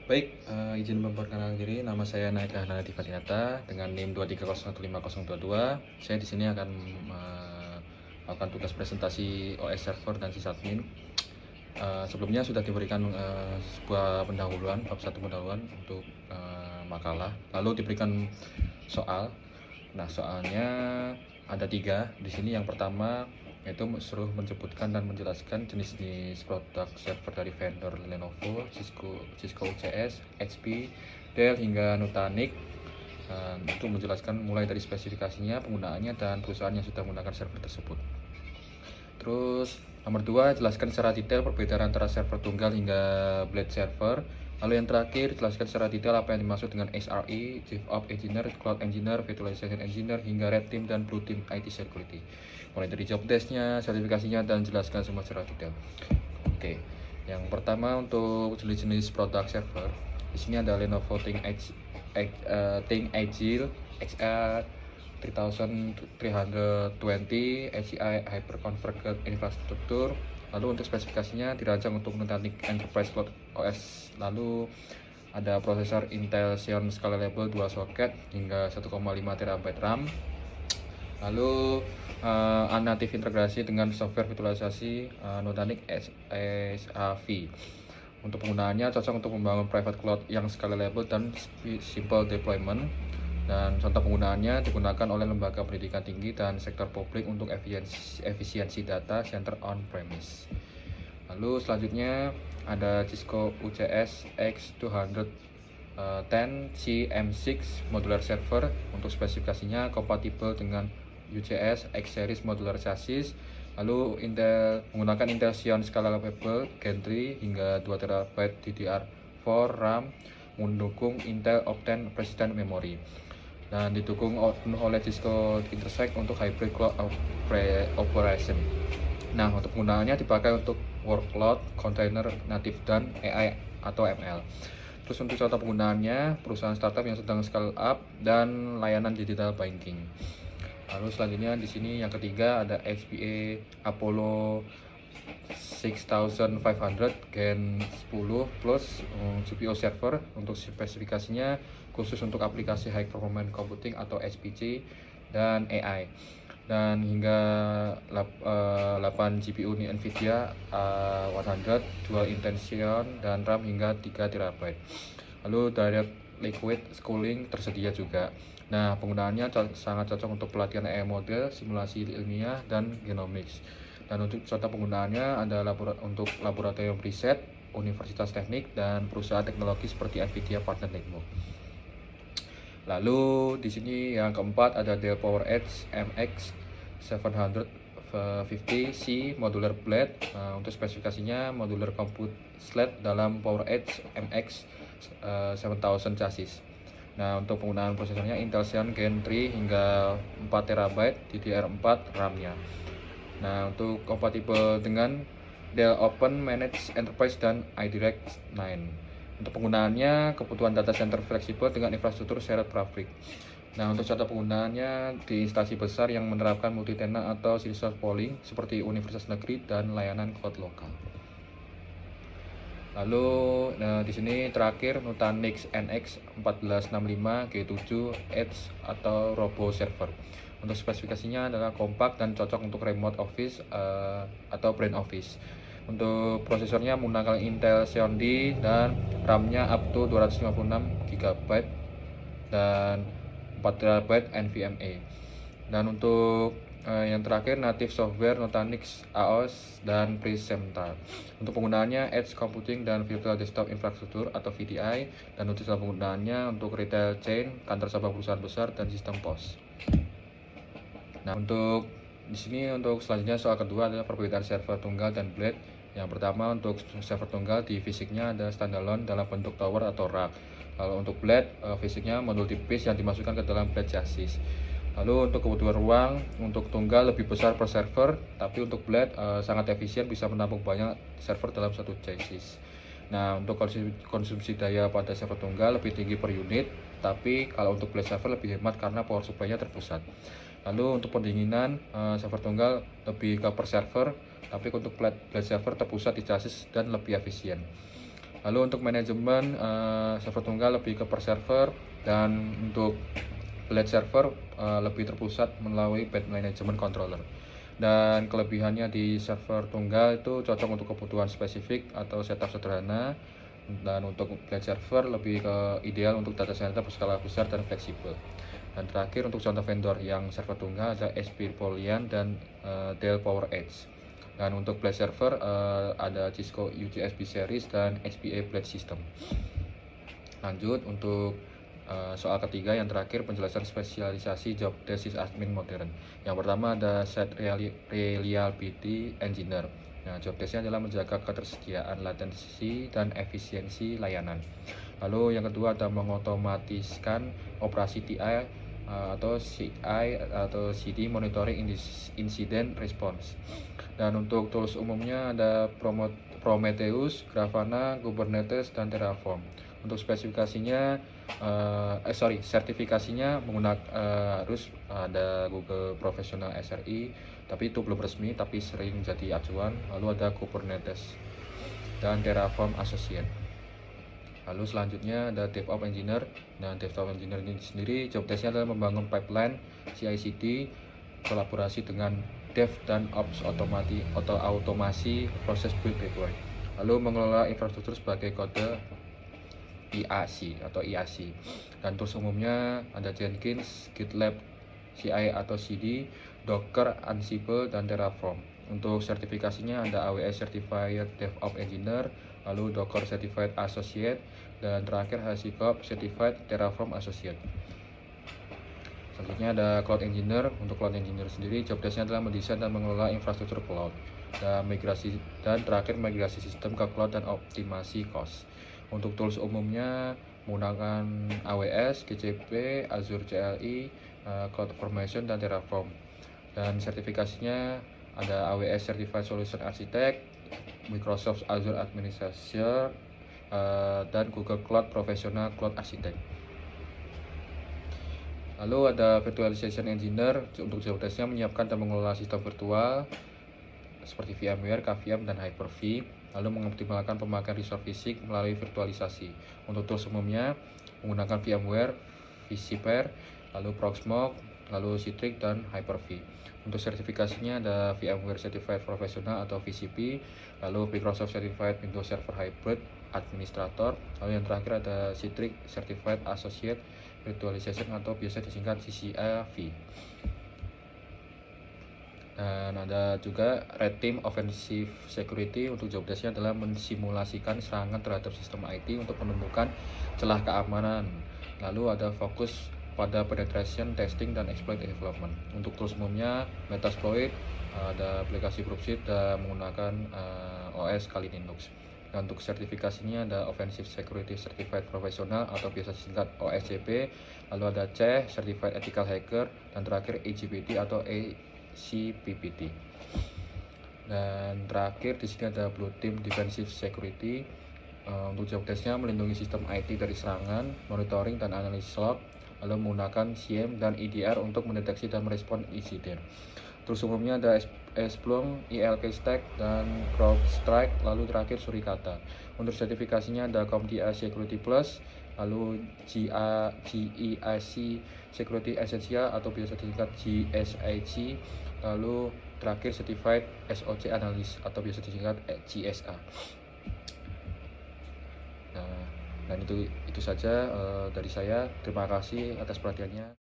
Baik, izin memperkenalkan diri, nama saya Naika Hanadifadinata dengan NIM 2301522. Saya di sini akan melakukan tugas presentasi OS server dan sysadmin. Sebelumnya sudah diberikan sebuah pendahuluan, bab satu pendahuluan untuk makalah. Lalu diberikan soal. Nah, soalnya ada tiga di sini. Yang pertama yaitu suruh menyebutkan dan menjelaskan jenis-jenis produk server dari vendor Lenovo, Cisco UCS, HP, Dell hingga Nutanix. Untuk menjelaskan mulai dari spesifikasinya, penggunaannya, dan perusahaan yang sudah menggunakan server tersebut. Terus nomor 2, jelaskan secara detail perbedaan antara server tunggal hingga blade server. Lalu yang terakhir, jelaskan secara detail apa yang dimaksud dengan SRE, Chief of Engineer, Cloud Engineer, Virtualization Engineer, hingga Red Team dan Blue Team IT Security. Mulai dari job desk-nya, sertifikasinya, dan jelaskan semua secara detail. Oke, yang pertama untuk jenis-jenis produk server. Di sini ada Lenovo ThinkAgile XA 3320 HCI Hyperconverged Infrastructure. Lalu untuk spesifikasinya dirancang untuk Nutanix Enterprise Cloud OS. Lalu ada prosesor Intel Xeon Scalable dual socket hingga 1,5 TB RAM. Lalu native integrasi dengan software virtualisasi Nutanix SAV. Untuk penggunaannya cocok untuk membangun private cloud yang scalable dan simple deployment. Dan contoh penggunaannya digunakan oleh lembaga pendidikan tinggi dan sektor publik untuk efisiensi data center on-premise. Lalu selanjutnya ada Cisco UCS X210 CM6 modular server. Untuk spesifikasinya kompatibel dengan UCS X series modular chassis. Lalu menggunakan Intel Xeon Scalable Gen 3 hingga 2 TB DDR4 RAM, mendukung Intel Optane Persistent Memory, dan didukung oleh Cisco Intersect untuk hybrid cloud operation. Nah, untuk penggunaannya dipakai untuk workload, container, native, dan AI atau ML. Terus untuk contoh penggunaannya, perusahaan startup yang sedang scale up dan layanan digital banking. Lalu selanjutnya di sini yang ketiga ada HPE Apollo 6500 Gen 10 Plus GPU server. Untuk spesifikasinya khusus untuk aplikasi high performance computing atau HPC dan AI, dan hingga 8 GPU Nvidia 100 dual intention dan RAM hingga 3 TB. Lalu direct liquid cooling tersedia juga. Nah, penggunaannya sangat cocok untuk pelatihan AI model, simulasi ilmiah, dan genomics. Dan untuk contoh penggunaannya ada untuk laboratorium riset, universitas teknik, dan perusahaan teknologi seperti Nvidia Partner Network. Lalu di sini yang keempat ada Dell PowerEdge MX 750C modular blade. Untuk spesifikasinya modular compute slate dalam PowerEdge MX 7000 chassis. Nah, untuk penggunaan prosesornya Intel Xeon Gen 3 hingga 4 TB DDR4 RAM-nya. Nah, untuk kompatibel dengan Dell Open Managed Enterprise dan iDirect 9. Untuk penggunaannya kebutuhan data center fleksibel dengan infrastruktur shared fabric. Nah, untuk contoh penggunaannya di instansi besar yang menerapkan multi tenant atau resource pooling seperti universitas negeri dan layanan cloud lokal. Lalu di sini terakhir Nutanix NX 1465 G7 Edge atau Robo Server. Untuk spesifikasinya adalah kompak dan cocok untuk remote office atau brain office. Untuk prosesornya menggunakan Intel Xeon D dan RAM-nya up to 256 GB dan 4 TB NVMe. Dan untuk yang terakhir native software Nutanix AOS dan Presemta. Untuk penggunaannya Edge Computing dan Virtual Desktop Infrastructure atau VDI, dan untuk penggunaannya untuk retail chain, kantor cabang perusahaan besar, dan sistem pos. Nah, untuk di sini untuk selanjutnya soal kedua adalah perbedaan server tunggal dan blade. Yang pertama untuk server tunggal di fisiknya ada standalone dalam bentuk tower atau rack. Kalau untuk blade fisiknya modul tipis yang dimasukkan ke dalam blade chassis. Lalu untuk kebutuhan ruang untuk tunggal lebih besar per server, tapi untuk blade sangat efisien, bisa menampung banyak server dalam satu chassis. Nah, untuk konsumsi daya pada server tunggal lebih tinggi per unit, tapi kalau untuk blade server lebih hemat karena power supply-nya terpusat. Lalu untuk pendinginan server tunggal lebih ke per server, tapi untuk blade server terpusat di chassis dan lebih efisien. Lalu untuk manajemen server tunggal lebih ke per server, dan untuk blade server lebih terpusat melalui bad management controller. Dan kelebihannya di server tunggal itu cocok untuk kebutuhan spesifik atau setup sederhana, dan untuk blade server lebih ke ideal untuk data center berskala besar dan fleksibel. Dan terakhir untuk contoh vendor yang server tunggal ada HP Polian dan Dell PowerEdge. Dan untuk blade server ada Cisco UJS B series dan HPE Blade System. Lanjut untuk soal ketiga yang terakhir, penjelasan spesialisasi job desk admin modern. Yang pertama ada Site Reliability Engineer. Nah, job desk-nya adalah menjaga ketersediaan, latensi, dan efisiensi layanan. Lalu yang kedua ada mengotomatiskan operasi TI atau CI atau CD, Monitoring Incident Response. Dan untuk tools umumnya ada Prometheus, Grafana, Kubernetes, dan Terraform. Untuk spesifikasinya sertifikasinya harus ada Google Professional SRE, tapi itu belum resmi tapi sering jadi acuan. Lalu ada Kubernetes dan Terraform Associate. Lalu selanjutnya ada DevOps Engineer. Nah, DevOps Engineer ini sendiri job desk-nya adalah membangun pipeline CI/CD, kolaborasi dengan Dev dan Ops, otomasi proses build deploy. Lalu mengelola infrastruktur sebagai kode IAC atau IAC. Dan tools umumnya ada Jenkins, GitLab CI atau CD, Docker, Ansible, dan Terraform. Untuk sertifikasinya ada AWS Certified DevOps Engineer, lalu Docker Certified Associate, dan terakhir HashiCorp Certified Terraform Associate. Selanjutnya ada Cloud Engineer. Untuk Cloud Engineer sendiri job desk-nya adalah mendesain dan mengelola infrastruktur cloud, dan terakhir migrasi sistem ke cloud dan optimasi cost. Untuk tools umumnya menggunakan AWS, GCP, Azure CLI, CloudFormation, dan Terraform. Dan sertifikasinya ada AWS Certified Solution Architect, Microsoft Azure Administrator, dan Google Cloud Professional Cloud Architect. Lalu ada Virtualization Engineer. Untuk job desk-nya menyiapkan dan mengelola sistem virtual seperti VMware, KVM, dan Hyper-V, lalu mengoptimalkan pemakaian resource fisik melalui virtualisasi. Untuk tools umumnya menggunakan VMware, vCPair, lalu Proxmox, lalu Citrix, dan Hyper-V. Untuk sertifikasinya ada VMware Certified Professional atau VCP, lalu Microsoft Certified Windows Server Hybrid Administrator, lalu yang terakhir ada Citrix Certified Associate Virtualization atau biasa disingkat CCAV. Dan ada juga Red Team Offensive Security. Untuk job desk-nya adalah mensimulasikan serangan terhadap sistem IT untuk menemukan celah keamanan. Lalu ada fokus pada penetration, testing, dan exploit development. Untuk tools umumnya Metasploit, ada aplikasi Proofseed dan menggunakan OS Kali Linux. Dan untuk sertifikasinya ada Offensive Security Certified Professional atau biasa disingkat OSCP, lalu ada C Certified Ethical Hacker, dan terakhir EGPT atau CPPT. Dan terakhir di sini ada Blue Team Defensive Security. Untuk job desk-nya melindungi sistem IT dari serangan, monitoring, dan analisis log, lalu menggunakan SIEM dan EDR untuk mendeteksi dan merespon insiden. Terus umumnya ada Splunk, ILK Stack, dan CrowdStrike, lalu terakhir Suricata. Untuk sertifikasinya ada CompTIA Security Plus, lalu GEIC Security Essential atau biasa disingkat GSIC, lalu terakhir Certified SOC Analyst atau biasa disingkat GSA. Nah, dan itu saja dari saya. Terima kasih atas perhatiannya.